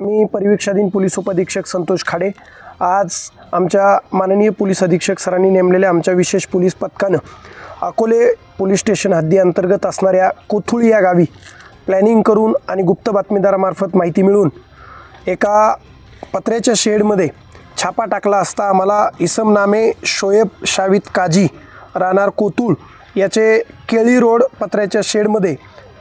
मी परिवीक्षाधीन police उपअधीक्षक संतोष खाडे। आज आमच्या माननीय पोलीस अधीक्षक सरांनी नेमलेल्या आमच्या विशेष पोलीस पथकानं अकोले पोलीस स्टेशन हद्दी अंतर्गत असणाऱ्या कोथुळी या गावी प्लॅनिंग करून आणि गुप्त बातमीदारामार्फत माहिती मिळून एका पत्र्याच्या शेडमध्ये छापा टाकला असता आम्हाला इसम नामे शोएब शावित काजी राहणार कोथुळ याचे केळी रोड पत्र्याच्या शेडमध्ये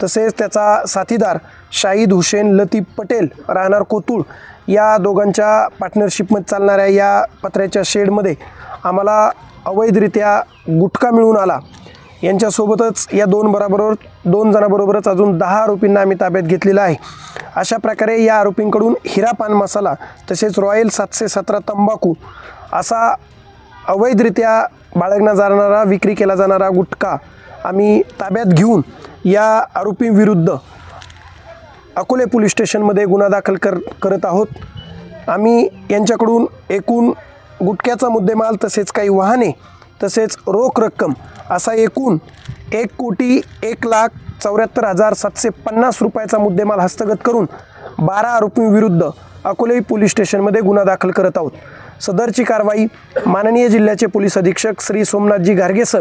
तसेच त्याचा साथीदार शाहिद हुसेन लतीफ पटेल राहणार कोथुळ या दोघांच्या पार्टनरशिपमध्ये चालणाऱ्या या पत्र्याच्या शेडमध्ये आम्हाला अवैधरित्या गुटखा मिळून आला। यांच्यासोबतच या दोन जणांबरोबरच अजून 10 आरोपींना आम्ही ताब्यात घेतलेला आहे। अशा प्रकारे या आरोपींकडून हिरा पान मसाला तसेच रॉयल 717 तंबाखू असा अवैधरित्या बाळगला जाणारा विक्री केला जाणारा गुटखा आम्ही ताब्यात घेऊन या आरोपींविरुद्ध अकोले पोलीस स्टेशनमध्ये गुन्हा दाखल करत आहोत। आम्ही यांच्याकडून एकूण गुटख्याचा मुद्देमाल तसेच काही वाहने तसेच रोख रक्कम असा एकूण 1,01,74,750 रुपयाचा मुद्देमाल हस्तगत करून 12 आरोपींविरुद्ध अकोले पोलीस स्टेशनमध्ये गुन्हा दाखल करत आहोत। सदरची कारवाई माननीय जिल्ह्याचे पोलीस अधीक्षक श्री सोमनाथजी गार्गे सर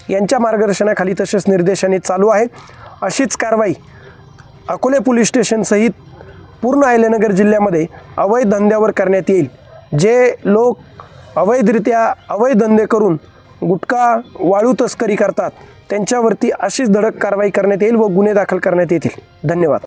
यांच्या मार्गदर्शनाखाली तसेच निर्देशाने चालू आहे। अशीच कारवाई अकोले पोलीस स्टेशन सहित पूर्ण अहिल्यानगर जिल्ह्यामध्ये अवैध धंद्यावर करण्यात येईल। जे लोक अवैधरित्या अवैध धंदे करून गुटखा वाळू तस्करी करतात त्यांच्यावरती अशीच धडक कारवाई करण्यात येईल व गुन्हे दाखल करण्यात येतील। धन्यवाद।